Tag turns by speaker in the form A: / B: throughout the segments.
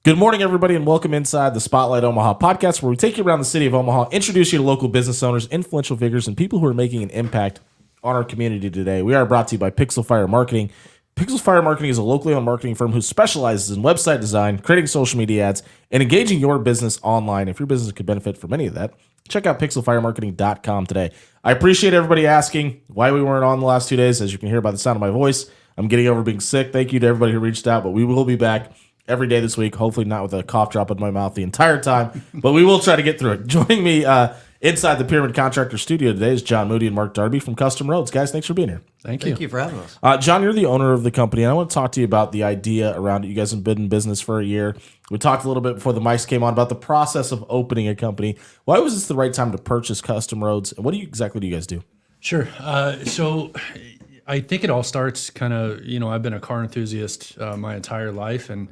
A: Good morning, everybody, and welcome inside the Spotlight Omaha podcast, where we take you around the city of Omaha, introduce you to local business owners, influential figures, and people who are making an impact on our community today. We are brought to you by Pixel Fire Marketing. Pixel Fire Marketing is a locally owned marketing firm who specializes in website design, creating social media ads, and engaging your business online. If your business could benefit from any of that, check out pixelfiremarketing.com today. I appreciate everybody asking why we weren't on the last 2 days. As you can hear by the sound of my voice, I'm getting over being sick. Thank you to everybody who reached out, but we will be back every day this week, hopefully not with a cough drop in my mouth the entire time, but we will try to get through it. Joining me inside the Pyramid Contractor Studio today is John Moody and Mark Darby from Custom Roads. Guys, thanks for being here.
B: Thank you for having us.
A: John, you're the owner of the company, and I want to talk to you about the idea around it. You guys have been in business for a year. We talked a little bit before the mics came on about the process of opening a company. Why was this the right time to purchase Custom Roads, and what exactly do you guys do?
C: Sure. So I think it all starts kind of, I've been a car enthusiast my entire life, and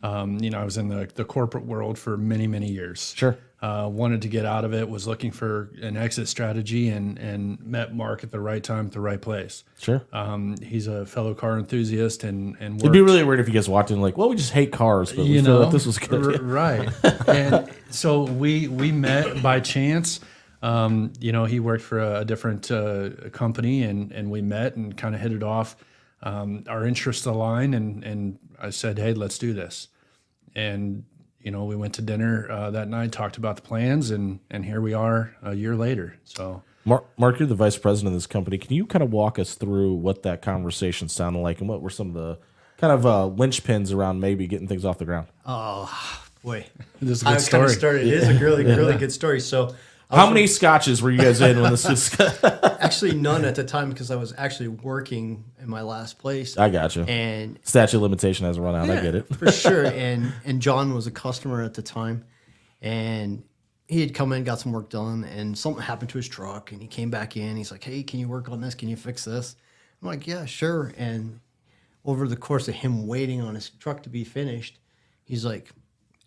C: I was in the corporate world for many, many years.
A: Sure.
C: Wanted to get out of it, was looking for an exit strategy, and met Mark at the right time at the right place.
A: Sure.
C: He's a fellow car enthusiast and
A: It'd be really weird if you guys walked in like, well, we just hate cars, but we feel like this was good.
C: Right. And so we met by chance. He worked for a different company, and we met and kind of hit it off. Our interests aligned, and I said, hey, let's do this. And, we went to dinner that night, talked about the plans, and here we are a year later. So,
A: Mark, you're the vice president of this company. Can you kind of walk us through what that conversation sounded like, and what were some of the kind of linchpins around maybe getting things off the ground?
B: Oh, boy.
C: This is a good story.
B: It is a really good story. So,
A: how many scotches were you guys in when this was?
B: Actually, none at the time, because I was actually working in my last place.
A: I got you.
B: And
A: statute of limitation hasn't run out. I get it.
B: For sure. And John was a customer at the time, and he had come in, got some work done, and something happened to his truck, and he came back in. He's like, hey, can you work on this? Can you fix this? I'm like, yeah, sure. And over the course of him waiting on his truck to be finished, he's like,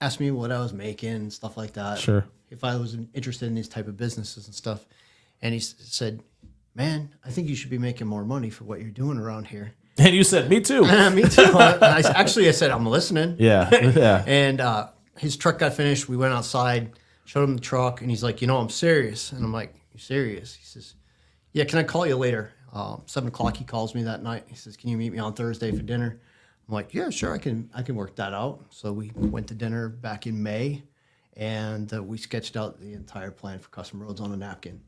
B: asked me what I was making and stuff like that.
A: Sure.
B: If I was interested in these type of businesses and stuff. And he said, man, I think you should be making more money for what you're doing around here.
A: And you said, me too.
B: Me too. I said, I'm listening.
A: Yeah.
B: And his truck got finished. We went outside, showed him the truck, and he's like, I'm serious. And I'm like, you serious? He says, yeah, can I call you later? 7 o'clock, he calls me that night. He says, can you meet me on Thursday for dinner? I'm like, yeah, sure, I can work that out. So we went to dinner back in May, and we sketched out the entire plan for Custom Roads on a napkin.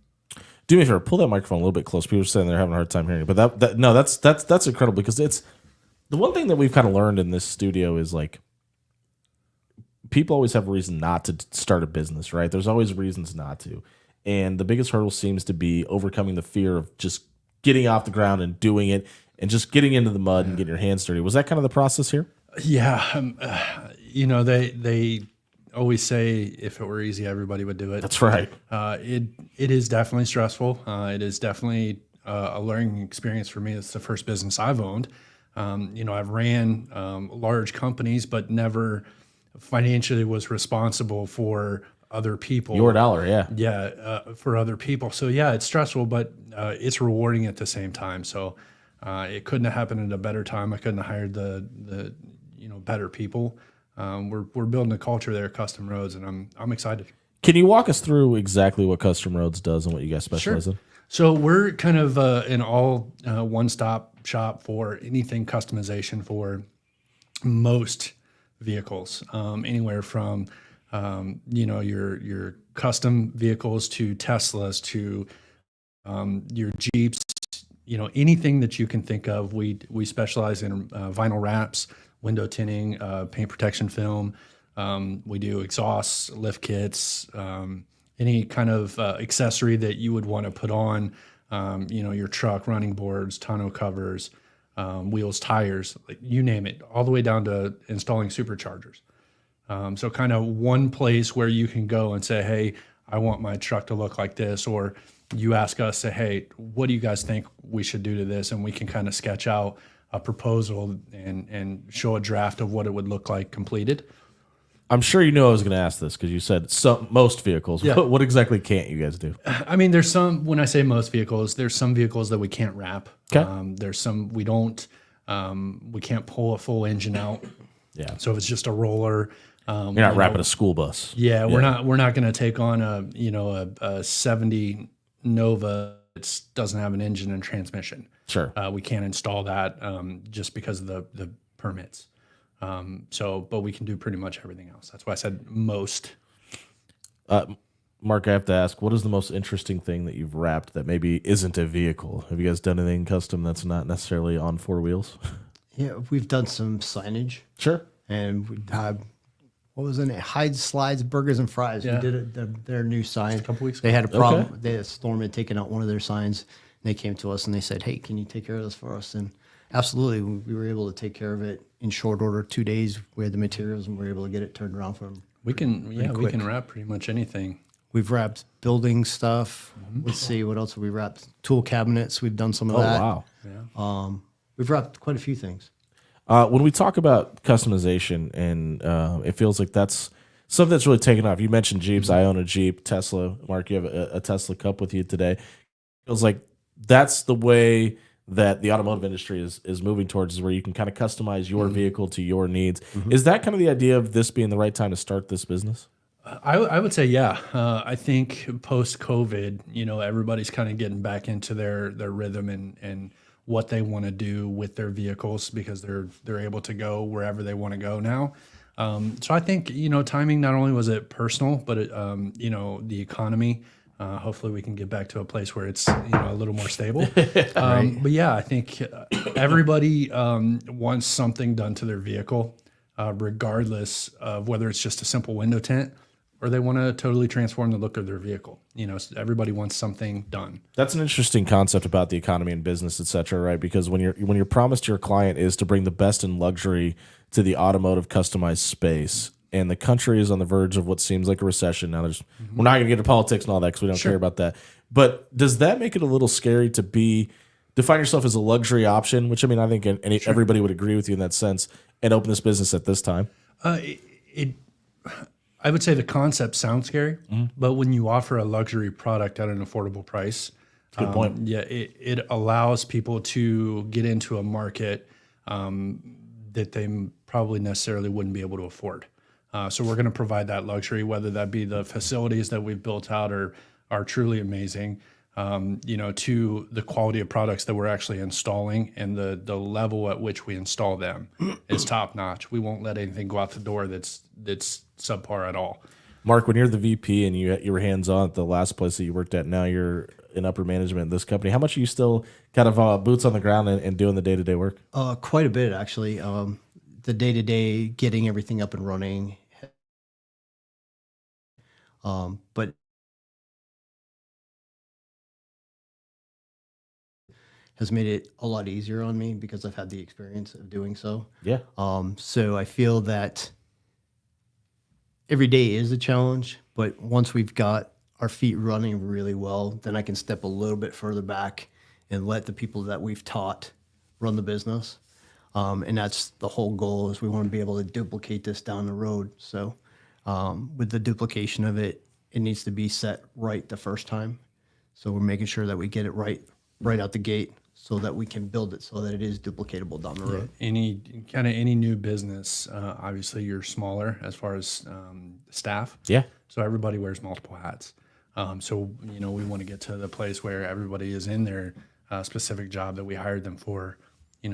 A: Do me a favor, pull that microphone a little bit close. People are saying they're having a hard time hearing you, but that's incredible, because it's the one thing that we've kind of learned in this studio is like people always have a reason not to start a business, right? There's always reasons not to, and the biggest hurdle seems to be overcoming the fear of just getting off the ground and doing it, and just getting into the mud and getting your hands dirty. Was that kind of the process here?
C: Yeah, they always say if it were easy, everybody would do it.
A: That's right.
C: It is definitely stressful. It is definitely a learning experience for me. It's the first business I've owned. I've ran large companies, but never financially was responsible for other people.
A: Your dollar, yeah.
C: Yeah, for other people. So yeah, it's stressful, but it's rewarding at the same time. So it couldn't have happened at a better time. I couldn't have hired the better people. We're building a culture there at Custom Roads, and I'm excited.
A: Can you walk us through exactly what Custom Roads does and what you guys specialize in?
C: So we're kind of an all one-stop shop for anything customization for most vehicles, anywhere from your custom vehicles to Teslas to your Jeeps. Anything that you can think of. We specialize in vinyl wraps, window tinting, paint protection film. We do exhausts, lift kits, any kind of accessory that you would want to put on, your truck, running boards, tonneau covers, wheels, tires, like you name it, all the way down to installing superchargers. So kind of one place where you can go and say, hey, I want my truck to look like this, or you ask us, say, hey, what do you guys think we should do to this? And we can kind of sketch out a proposal and show a draft of what it would look like completed.
A: I'm sure you knew I was going to ask this because you said most vehicles.
C: Yeah.
A: What exactly can't you guys do?
C: I mean, there's some, when I say most vehicles, there's some vehicles that we can't wrap.
A: Okay.
C: There's some we don't, we can't pull a full engine out.
A: Yeah.
C: So if it's just a roller,
A: You're not wrapping a school bus.
C: Yeah, we're not going to take on a 70 Nova that doesn't have an engine and transmission.
A: Sure.
C: We can't install that just because of the permits. But we can do pretty much everything else. That's why I said most.
A: Mark, I have to ask, what is the most interesting thing that you've wrapped that maybe isn't a vehicle? Have you guys done anything custom that's not necessarily on four wheels?
B: Yeah, we've done some signage.
A: Sure.
B: And we had, what was in it? Hide Slides, Burgers and Fries.
C: Yeah.
B: We did their new sign. A
C: couple weeks
B: They had a
C: ago.
B: problem.
A: Okay.
B: They had a storm had taken out one of their signs. And they came to us and they said, hey, can you take care of this for us? And absolutely, we were able to take care of it in short order, 2 days. We had the materials and we were able to get it turned around for them.
C: We can we
B: quick.
C: can wrap pretty much anything.
B: We've wrapped building stuff. Let's see, what else have we wrapped? Tool cabinets. We've done some of
A: Oh,
B: that.
A: wow.
B: We've wrapped quite a few things.
A: When we talk about customization, and it feels like that's something that's really taken off. You mentioned Jeeps. I own a Jeep, Tesla. Mark, you have a Tesla Cup with you today. It feels like that's the way that the automotive industry is moving towards, is where you can kind of customize your vehicle to your needs. Is that kind of the idea of this being the right time to start this business?
C: I would say, yeah. I think post-COVID, everybody's kind of getting back into their rhythm and what they want to do with their vehicles, because they're able to go wherever they want to go now. So I think, timing, not only was it personal, but it, the economy. Hopefully we can get back to a place where it's a little more stable. But yeah, I think everybody wants something done to their vehicle, regardless of whether it's just a simple window tint or they want to totally transform the look of their vehicle. So everybody wants something done.
A: That's an interesting concept about the economy and business, et cetera, right? Because when your promise to your client is to bring the best in luxury to the automotive customized space, and the country is on the verge of what seems like a recession. Now, we're not going to get into politics and all that because we don't care about that. But does that make it a little scary to define yourself as a luxury option, which, I mean, I think everybody would agree with you in that sense, and open this business at this time?
C: I would say the concept sounds scary, but when you offer a luxury product at an affordable price,
A: Good point.
C: yeah, it allows people to get into a market that they probably necessarily wouldn't be able to afford. So we're going to provide that luxury, whether that be the facilities that we've built out are truly amazing, to the quality of products that we're actually installing, and the level at which we install them is top notch. We won't let anything go out the door that's subpar at all.
A: Mark, when you're the VP and you were hands-on at the last place that you worked at, now you're in upper management in this company, how much are you still kind of boots on the ground and doing the day-to-day work?
B: Quite a bit, actually. The day-to-day, getting everything up and running. But has made it a lot easier on me because I've had the experience of doing so.
A: Yeah.
B: So I feel that every day is a challenge, but once we've got our feet running really well, then I can step a little bit further back and let the people that we've taught run the business. And that's the whole goal, is we want to be able to duplicate this down the road. So with the duplication of it, it needs to be set right the first time. So we're making sure that we get it right out the gate, so that we can build it so that it is duplicatable down the road.
C: Any new business, obviously you're smaller as far as staff.
A: Yeah.
C: So everybody wears multiple hats. So we want to get to the place where everybody is in their specific job that we hired them for,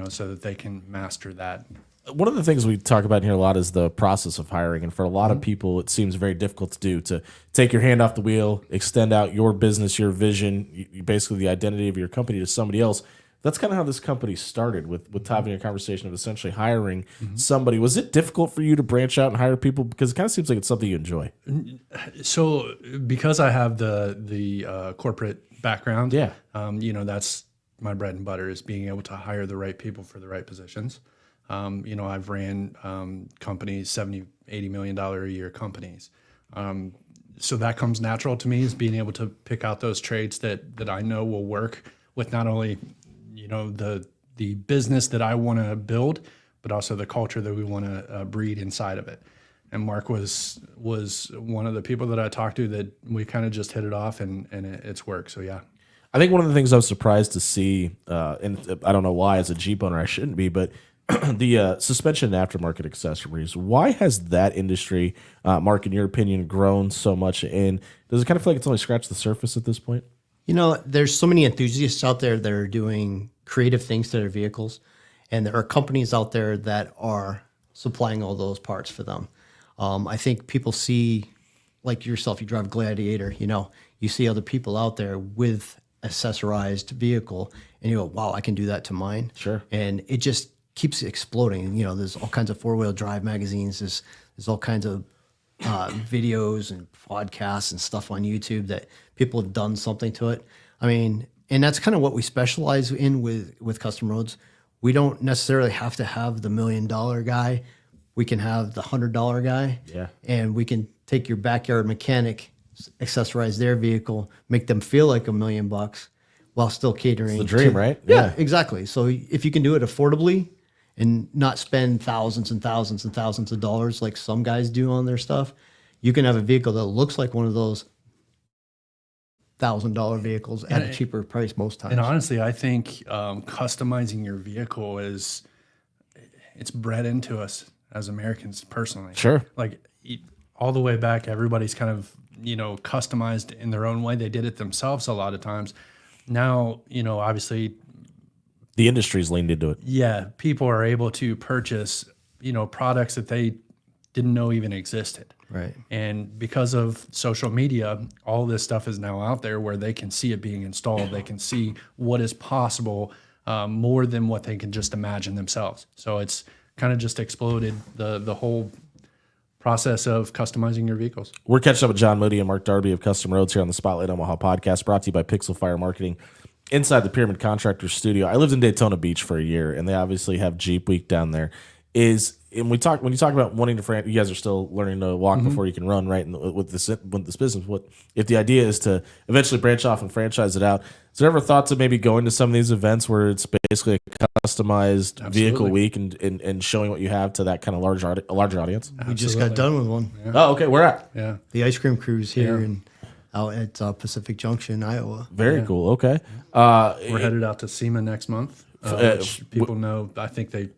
C: so that they can master that.
A: One of the things we talk about here a lot is the process of hiring. And for a lot of people, it seems very difficult to do, to take your hand off the wheel, extend out your business, your vision, basically the identity of your company to somebody else. That's kind of how this company started, with having a conversation of essentially hiring somebody. Was it difficult for you to branch out and hire people? Because it kind of seems like it's something you enjoy.
C: So because I have the corporate background, that's my bread and butter, is being able to hire the right people for the right positions. I've ran companies, $70, $80 million a year companies. So that comes natural to me, is being able to pick out those traits that I know will work with not only, the business that I want to build, but also the culture that we want to breed inside of it. And Mark was one of the people that I talked to that we kind of just hit it off, and it's worked. So yeah.
A: I think one of the things I was surprised to see, and I don't know why as a Jeep owner I shouldn't be, but the suspension and aftermarket accessories. Why has that industry, Mark, in your opinion, grown so much? And does it kind of feel like it's only scratched the surface at this point?
B: There's so many enthusiasts out there that are doing creative things to their vehicles, and there are companies out there that are supplying all those parts for them. I think people see, like yourself, you drive Gladiator, you see other people out there with accessorized vehicle, and you go, wow, I can do that to mine.
A: Sure.
B: And it just keeps exploding. There's all kinds of four-wheel drive magazines. There's all kinds of videos and podcasts and stuff on YouTube that people have done something to it. I mean, and that's kind of what we specialize in with Custom Roads. We don't necessarily have to have the $1 million guy. We can have the $100 guy.
A: Yeah.
B: And we can take your backyard mechanic, accessorize their vehicle, make them feel like $1 million while still catering.
A: It's the dream, right?
B: Yeah, exactly. So if you can do it affordably and not spend thousands and thousands and thousands of dollars like some guys do on their stuff, you can have a vehicle that looks like one of those $1,000 vehicles at a cheaper price most times.
C: And honestly, I think customizing your vehicle it's bred into us as Americans personally.
A: Sure.
C: Like all the way back, everybody's kind of, customized in their own way. They did it themselves a lot of times. Now, obviously,
A: The industry's leaned into it.
C: yeah, people are able to purchase, products that they didn't know even existed.
B: Right.
C: And because of social media, all this stuff is now out there where they can see it being installed. They can see what is possible more than what they can just imagine themselves. So it's kind of just exploded the whole process of customizing your vehicles.
A: We're catching up with John Moody and Mark Darby of Custom Roads here on the Spotlight Omaha podcast, brought to you by Pixel Fire Marketing inside the Pyramid Contractor Studio. I lived in Daytona Beach for a year, and they obviously have Jeep Week down there. When you talk about wanting to you guys are still learning to walk before you can run, right? And with this business, what if the idea is to eventually branch off and franchise it out? Is there ever thought to maybe going to some of these events where it's basically a customized vehicle week and showing what you have to that kind of larger audience?
B: We just got done with one.
C: Yeah.
A: Oh, okay. Where at?
C: Yeah.
B: The ice cream cruise here out at Pacific Junction, Iowa.
A: Very cool. Okay.
C: We're headed out to SEMA next month, which people know. I think they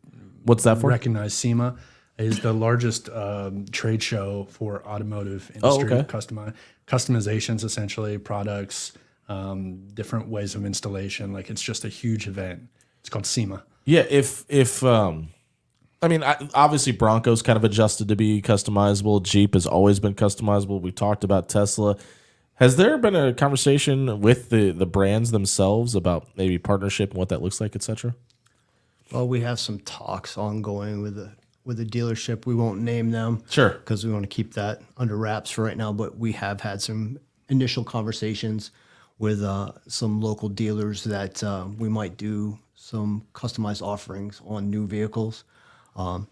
A: What's that for?
C: recognize SEMA is the largest trade show for automotive industry.
A: okay.
C: Customizations, essentially, products, different ways of installation. Like it's just a huge event. It's called SEMA.
A: Yeah, obviously Bronco's kind of adjusted to be customizable. Jeep has always been customizable. We talked about Tesla. Has there been a conversation with the brands themselves about maybe partnership and what that looks like, et cetera?
B: Well, we have some talks ongoing with a dealership. We won't name them.
A: Sure.
B: Because we want to keep that under wraps for right now, but we have had some initial conversations with some local dealers that we might do some customized offerings on new vehicles.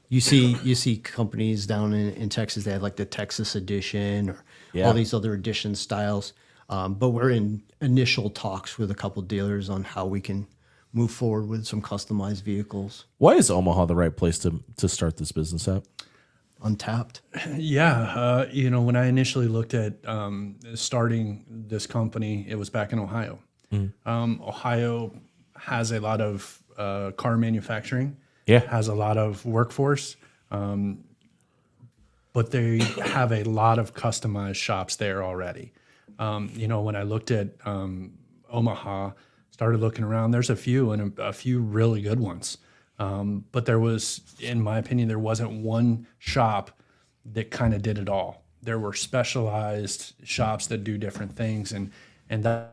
B: You see companies down in Texas, they have like the Texas edition or all these other edition styles. But we're in initial talks with a couple dealers on how we can move forward with some customized vehicles.
A: Why is Omaha the right place to start this business at?
B: Untapped.
C: Yeah. When I initially looked at starting this company, it was back in Ohio. Ohio has a lot of car manufacturing.
A: Yeah.
C: Has a lot of workforce. But they have a lot of customized shops there already. When I looked at Omaha, started looking around, there's a few and a few really good ones. But there was, in my opinion, there wasn't one shop that kind of did it all. There were specialized shops that do different things, and that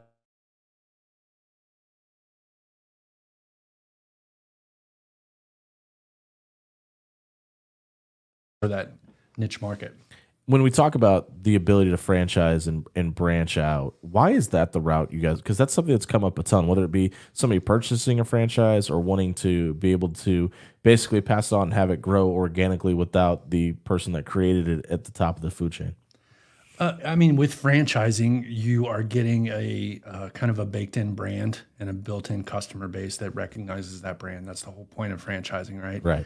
C: for that niche market.
A: When we talk about the ability to franchise and branch out, why is that the route you guys? Because that's something that's come up a ton, whether it be somebody purchasing a franchise or wanting to be able to basically pass it on and have it grow organically without the person that created it at the top of the food chain.
C: With franchising, you are getting a kind of a baked-in brand and a built-in customer base that recognizes that brand. That's the whole point of franchising, right?
A: Right.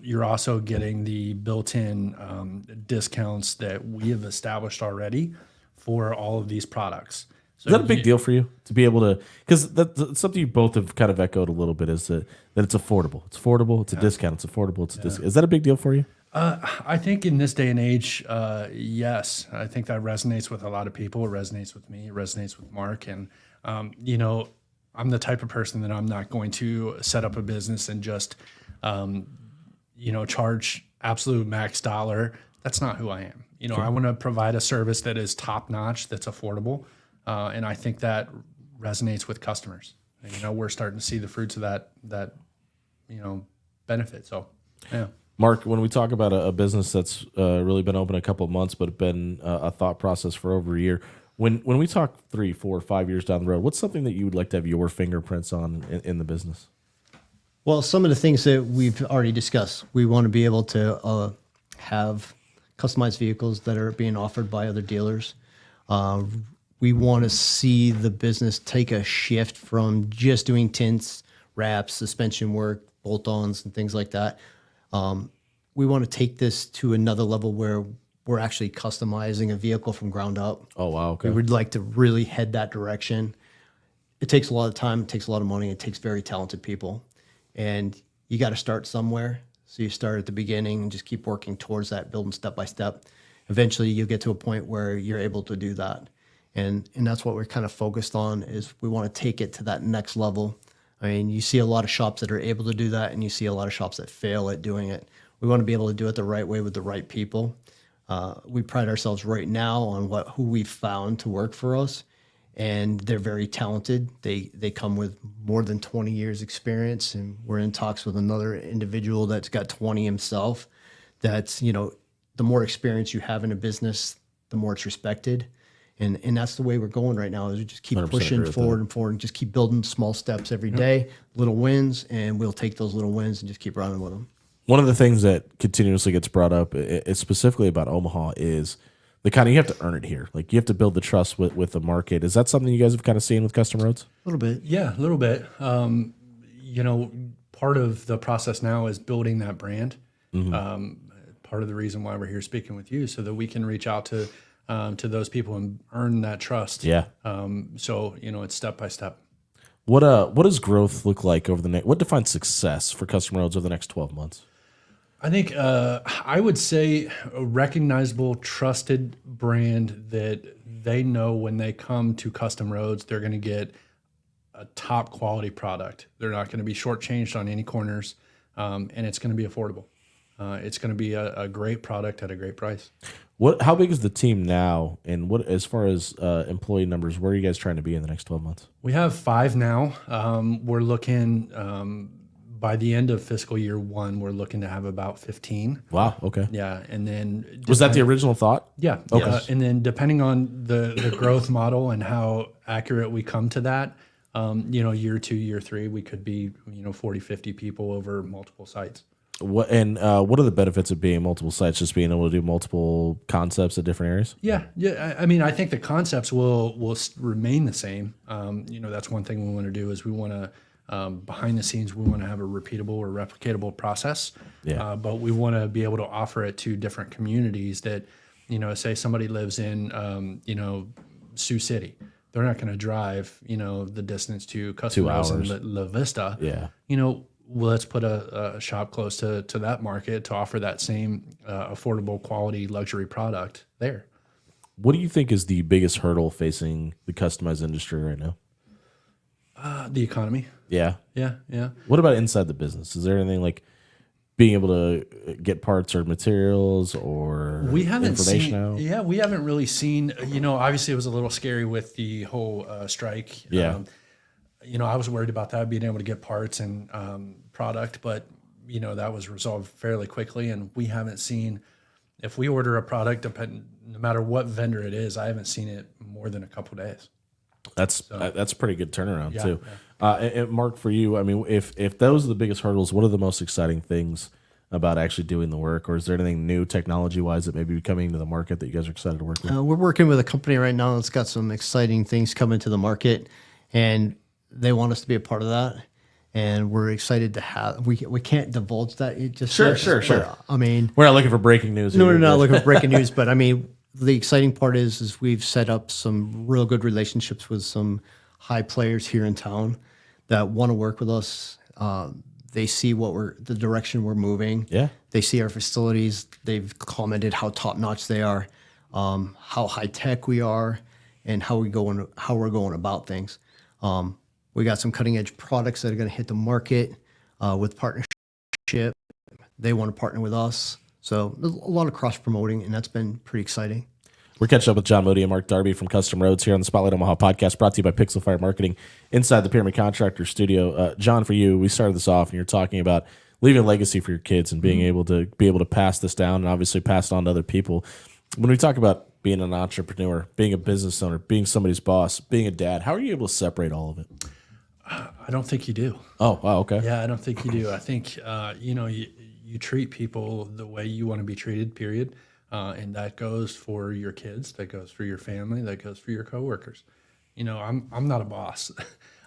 C: You're also getting the built-in discounts that we have established already for all of these products.
A: Is that a big deal for you to be able to? Because that's something you both have kind of echoed a little bit, is that it's affordable. It's affordable. It's a discount. It's affordable. It's a discount. Is that a big deal for you?
C: I think in this day and age, yes. I think that resonates with a lot of people. It resonates with me. It resonates with Mark. And, I'm the type of person that I'm not going to set up a business and just, charge absolute max dollar. That's not who I am. I want to provide a service that is top notch, that's affordable. And I think that resonates with customers. And, we're starting to see the fruits of that benefit. So, yeah.
A: Mark, when we talk about a business that's really been open a couple of months, but been a thought process for over a year, when we talk 3, 4, 5 years down the road, what's something that you would like to have your fingerprints on in the business?
B: Well, some of the things that we've already discussed, we want to be able to have customized vehicles that are being offered by other dealers. We want to see the business take a shift from just doing tints, wraps, suspension work, bolt-ons, and things like that. We want to take this to another level where we're actually customizing a vehicle from ground up.
A: Oh, wow. Okay.
B: We would like to really head that direction. It takes a lot of time. It takes a lot of money. It takes very talented people. And you got to start somewhere. So you start at the beginning and just keep working towards that, building step by step. Eventually, you'll get to a point where you're able to do that. And that's what we're kind of focused on, is we want to take it to that next level. I mean, you see a lot of shops that are able to do that, and you see a lot of shops that fail at doing it. We want to be able to do it the right way with the right people. We pride ourselves right now on who we've found to work for us, and they're very talented. They come with more than 20 years experience, and we're in talks with another individual that's got 20 himself. That's, the more experience you have in a business, the more it's respected. And that's the way we're going right now, is we just keep pushing forward and forward and just keep building small steps every day, little wins, and we'll take those little wins and just keep running with them.
A: One of the things that continuously gets brought up, specifically about Omaha, is the kind of, you have to earn it here. Like, you have to build the trust with the market. Is that something you guys have kind of seen with Custom Roads?
B: A little bit.
C: Yeah, a little bit. Part of the process now is building that brand. Mm-hmm. Part of the reason why we're here speaking with you, so that we can reach out to those people and earn that trust.
A: Yeah.
C: It's step by step.
A: What does growth look like over the next? What defines success for Custom Roads over the next 12 months?
C: I think I would say a recognizable, trusted brand that they know when they come to Custom Roads, they're going to get a top quality product. They're not going to be shortchanged on any corners, and it's going to be affordable. It's going to be a great product at a great price.
A: How big is the team now, and what, as far as employee numbers, where are you guys trying to be in the next 12 months?
C: We have 5 now. We're looking by the end of fiscal year 1, we're looking to have about 15.
A: Wow. Okay.
C: Yeah, and then
A: was that the original thought?
C: Yeah.
A: Okay.
C: And then depending on the growth model and how accurate we come to that, year 2, year 3, we could be 40, 50 people over multiple sites.
A: What are the benefits of being multiple sites? Just being able to do multiple concepts at different areas?
C: Yeah. I mean, I think the concepts will remain the same. That's one thing we want to do, is we want to behind the scenes, we want to have a repeatable or replicatable process.
A: Yeah.
C: But we want to be able to offer it to different communities that, say somebody lives in, Sioux City. They're not going to drive, the distance to Custom Roads in La Vista.
A: Yeah.
C: Well, let's put a shop close to that market to offer that same affordable, quality, luxury product there.
A: What do you think is the biggest hurdle facing the customized industry right now?
C: The economy.
A: Yeah.
C: Yeah.
A: What about inside the business? Is there anything like being able to get parts or materials or information out?
C: Yeah, we haven't really seen, obviously it was a little scary with the whole strike.
A: Yeah.
C: I was worried about that, being able to get parts and product, but that was resolved fairly quickly. And we haven't seen, if we order a product, no matter what vendor it is, I haven't seen it more than a couple of days.
A: That's a pretty good turnaround too.
C: Yeah.
A: And Mark, for you, I mean, if those are the biggest hurdles, what are the most exciting things about actually doing the work, or is there anything new technology wise that may be coming into the market that you guys are excited to work with?
B: We're working with a company right now that's got some exciting things coming to the market, and they want us to be a part of that. And we're excited to have. We can't divulge that. It just
A: Sure.
B: I mean,
A: We're not looking for breaking news.
B: No, we're not looking for breaking news, but I mean, the exciting part is we've set up some real good relationships with some high players here in town that want to work with us. They see the direction we're moving.
A: Yeah.
B: They see our facilities. They've commented how top notch they are, how high tech we are, and how we're going about things. We got some cutting edge products that are going to hit the market with partnership. They want to partner with us. So there's a lot of cross promoting, and that's been pretty exciting.
A: We're catching up with John Moody and Mark Darby from Custom Roads here on the Spotlight Omaha podcast, brought to you by Pixel Fire Marketing inside the Pyramid Contractor Studio. John, for you, we started this off, and you're talking about leaving a legacy for your kids and being able to pass this down and obviously pass it on to other people. When we talk about being an entrepreneur, being a business owner, being somebody's boss, being a dad, how are you able to separate all of it?
C: I don't think you do.
A: Oh, wow, okay.
C: Yeah, I don't think you do. I think, you treat people the way you want to be treated, period. And that goes for your kids, that goes for your family, that goes for your coworkers. I'm not a boss.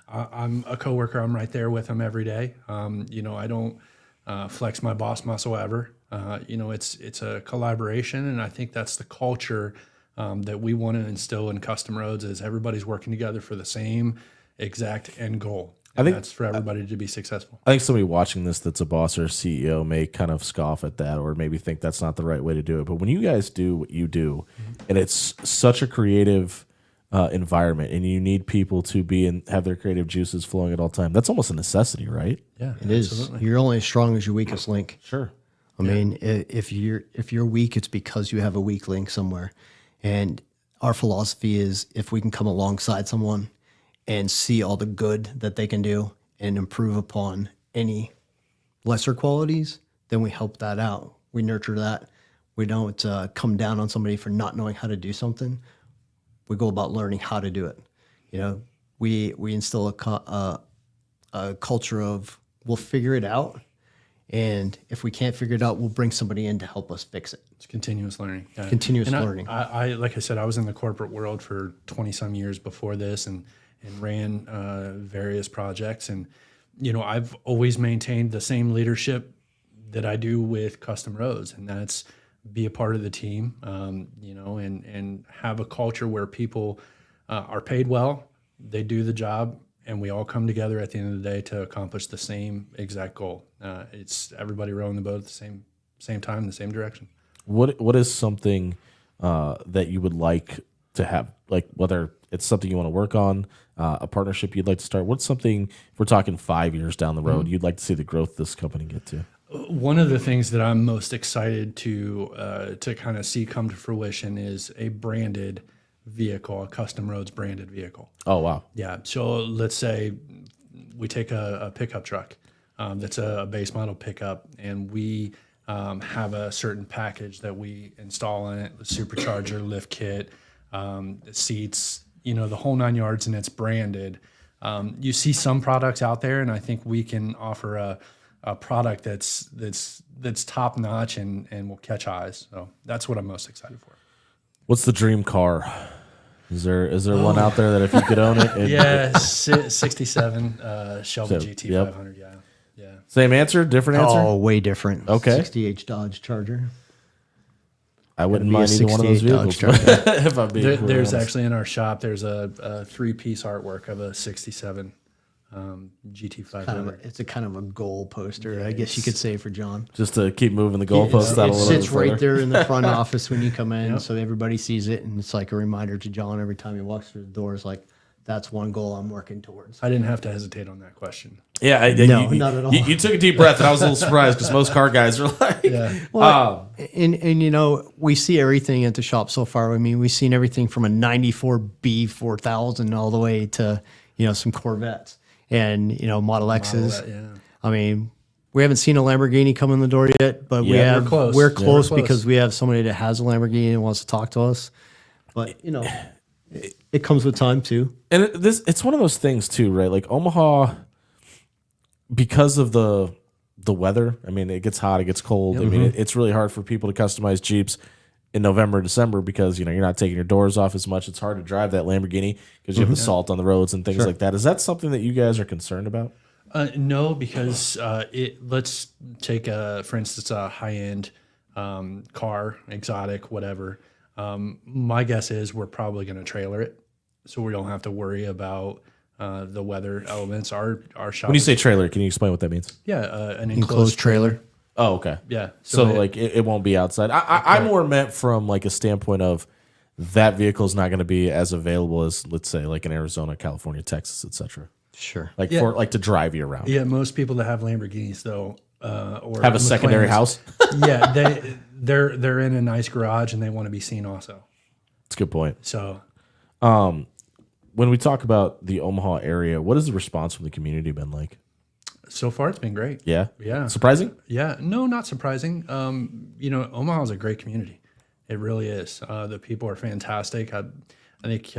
C: I'm a coworker. I'm right there with them every day. I don't flex my boss muscle ever. It's a collaboration, and I think that's the culture that we want to instill in Custom Roads is everybody's working together for the same exact end goal. I think that's for everybody to be successful.
A: I think somebody watching this that's a boss or a CEO may kind of scoff at that or maybe think that's not the right way to do it. But when you guys do what you do, and it's such a creative environment, and you need people to be and have their creative juices flowing at all time, that's almost a necessity, right?
C: Yeah,
B: It is. You're only as strong as your weakest link.
A: Sure.
B: I mean, if you're weak, it's because you have a weak link somewhere. And our philosophy is if we can come alongside someone and see all the good that they can do and improve upon any lesser qualities, then we help that out. We nurture that. We don't come down on somebody for not knowing how to do something. We go about learning how to do it. We instill a culture of we'll figure it out. And if we can't figure it out, we'll bring somebody in to help us fix it.
C: It's continuous learning. Yeah.
B: Continuous learning.
C: I like I said, I was in the corporate world for 20 some years before this and ran various projects. And, I've always maintained the same leadership that I do with Custom Roads. And that's be a part of the team, and have a culture where people are paid well, they do the job, and we all come together at the end of the day to accomplish the same exact goal. It's everybody rowing the boat at the same time, the same direction. What
A: is something that you would like to have, like whether it's something you want to work on, a partnership you'd like to start? What's something, if we're talking 5 years down the road, you'd like to see the growth this company get to?
C: One of the things that I'm most excited to kind of see come to fruition is a branded vehicle, a Custom Roads branded vehicle.
A: Oh, wow.
C: Yeah. So let's say we take a pickup truck that's a base model pickup, and we have a certain package that we install in it, the supercharger, lift kit, seats, the whole 9 yards, and it's branded. You see some products out there, and I think we can offer a product that's top notch and will catch eyes. So that's what I'm most excited for.
A: What's the dream car? Is there one out there that if you could own it?
C: 67 Shelby GT 500. Yeah.
A: Same answer, different answer?
B: Oh, way different.
A: Okay.
B: 68 Dodge Charger.
A: I wouldn't mind either one of those vehicles. If I'm being
C: there's
A: honest.
C: actually in our shop, there's a 3-piece artwork of a 67 GT 500.
B: It's a kind of a goal poster, I guess you could say, for John.
A: Just to keep moving the goalposts out a
B: It
A: little
B: sits
A: bit further.
B: right there in the front office when you come in, so everybody sees it, and it's like a reminder to John every time he walks through the doors, like, that's one goal I'm working towards.
C: I didn't have to hesitate on that question.
A: Yeah,
B: No, not at all.
A: You took a deep breath, and I was a little surprised because most car guys are like,
B: Well, and we see everything at the shop so far. I mean, we've seen everything from a 94 B4000 all the way to, some Corvettes and, Model X's. I mean, we haven't seen a Lamborghini come in the door yet, but
C: we're close.
B: We're close because we have somebody that has a Lamborghini and wants to talk to us. But, it comes with time too.
A: And it's one of those things too, right? Like Omaha, because of the weather. I mean, it gets hot, it gets cold. I mean, it's really hard for people to customize Jeeps in November, December because you're not taking your doors off as much. It's hard to drive that Lamborghini because you have the salt on the roads and things like that. Is that something that you guys are concerned about?
C: No, because let's take for instance, a high end car, exotic, whatever. My guess is we're probably going to trailer it, so we don't have to worry about the weather elements. Our shop.
A: When you say trailer, can you explain what that means?
C: An
B: Enclosed trailer.
A: Oh, okay.
C: Yeah.
A: So like it won't be outside. I more meant from like a standpoint of that vehicle is not going to be as available as, let's say, like in Arizona, California, Texas, etc.
B: Sure.
A: Like for like to drive you around.
C: Yeah, most people that have Lamborghinis though, or
A: Have a secondary house.
C: Yeah, they're in a nice garage and they want to be seen also.
A: That's a good point.
C: So,
A: When we talk about the Omaha area, what has the response from the community been like?
C: so far it's been great.
A: Yeah.
C: Yeah.
A: Surprising?
C: Yeah, no, not surprising. Omaha is a great community. It really is. The people are fantastic. I think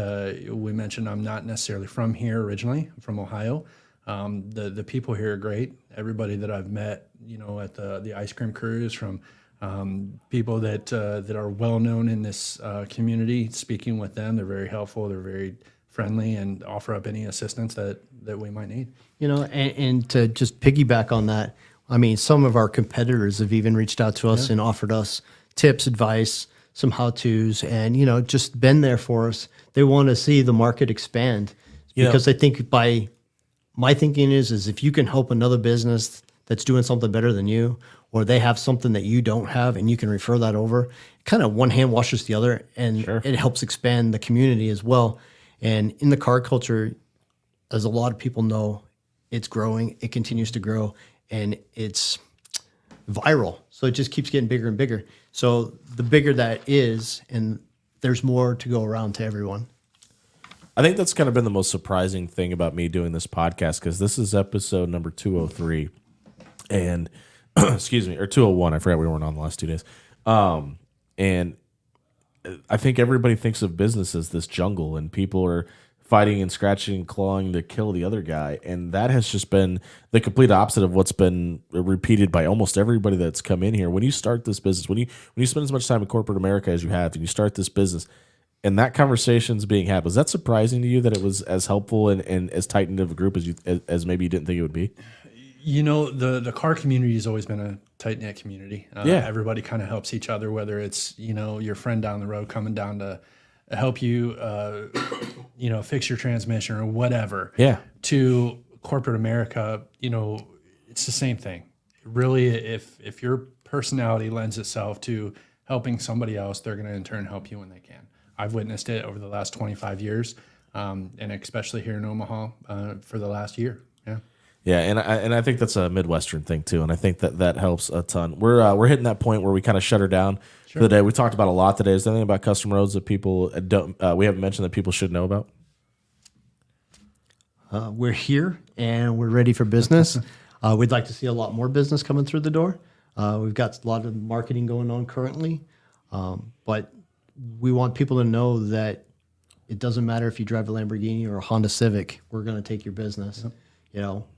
C: we mentioned I'm not necessarily from here originally. I'm from Ohio. The people here are great. Everybody that I've met, at the ice cream cruise, from people that are well known in this community, speaking with them, they're very helpful. They're very friendly and offer up any assistance that we might need.
B: And to just piggyback on that, I mean, some of our competitors have even reached out to us and offered us tips, advice, some how-tos, and, just been there for us. They want to see the market expand because I think my thinking is if you can help another business that's doing something better than you, or they have something that you don't have and you can refer that over, kind of one hand washes the other, and it helps expand the community as well. And in the car culture, as a lot of people know, it's growing, it continues to grow, and it's viral. So it just keeps getting bigger and bigger. So the bigger that is, and there's more to go around to everyone.
A: I think that's kind of been the most surprising thing about me doing this podcast, because this is episode number 203 and excuse me, or 201. I forgot we weren't on the last 2 days. And I think everybody thinks of business as this jungle, and people are fighting and scratching and clawing to kill the other guy. And that has just been the complete opposite of what's been repeated by almost everybody that's come in here. When you start this business, when you spend as much time in corporate America as you have, and you start this business, and that conversation's being had, was that surprising to you that it was as helpful and as tight knit of a group as maybe you didn't think it would be?
C: The car community has always been a tight knit community.
A: Yeah.
C: Everybody kind of helps each other, whether it's, your friend down the road coming down to help you, fix your transmission or whatever.
A: Yeah.
C: To corporate America, it's the same thing. Really, if your personality lends itself to helping somebody else, they're going to in turn help you when they can. I've witnessed it over the last 25 years, and especially here in Omaha for the last year. Yeah.
A: Yeah, and I think that's a Midwestern thing too, and I think that helps a ton. We're hitting that point where we kind of shut her down for the day. We talked about a lot today. Is there anything about custom roads that people don't we haven't mentioned that people should know about?
B: We're here and we're ready for business. We'd like to see a lot more business coming through the door. We've got a lot of marketing going on currently, but we want people to know that it doesn't matter if you drive a Lamborghini or a Honda Civic. We're going to take your business.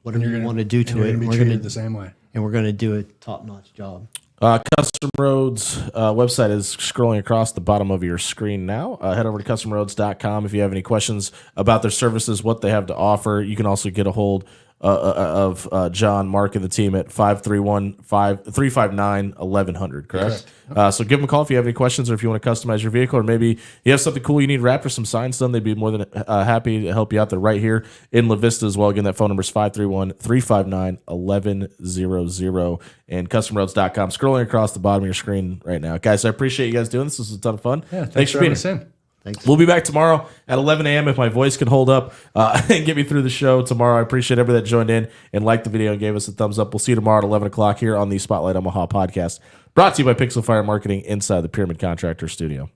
B: Whatever you want to do to it,
C: we're going to do the same way.
B: And we're going to do a top-notch job.
A: Custom Roads website is scrolling across the bottom of your screen now. Head over to customroads.com if you have any questions about their services, what they have to offer. You can also get a hold of John, Mark, and the team at 531-359-1100, correct? So give them a call if you have any questions, or if you want to customize your vehicle, or maybe you have something cool you need wrapped or some signs done. They'd be more than happy to help you out there right here in La Vista as well. Again, that phone number is 531-359-1100 and customroads.com. Scrolling across the bottom of your screen right now. Guys, I appreciate you guys doing this. This was a ton of fun.
C: Yeah,
A: thanks for being
C: here.
B: Thanks.
A: We'll be back tomorrow at 11 a.m. if my voice can hold up and get me through the show tomorrow. I appreciate everybody that joined in and liked the video and gave us a thumbs up. We'll see you tomorrow at 11 o'clock here on the Spotlight Omaha podcast, brought to you by Pixel Fire Marketing inside the Pyramid Contractor Studio.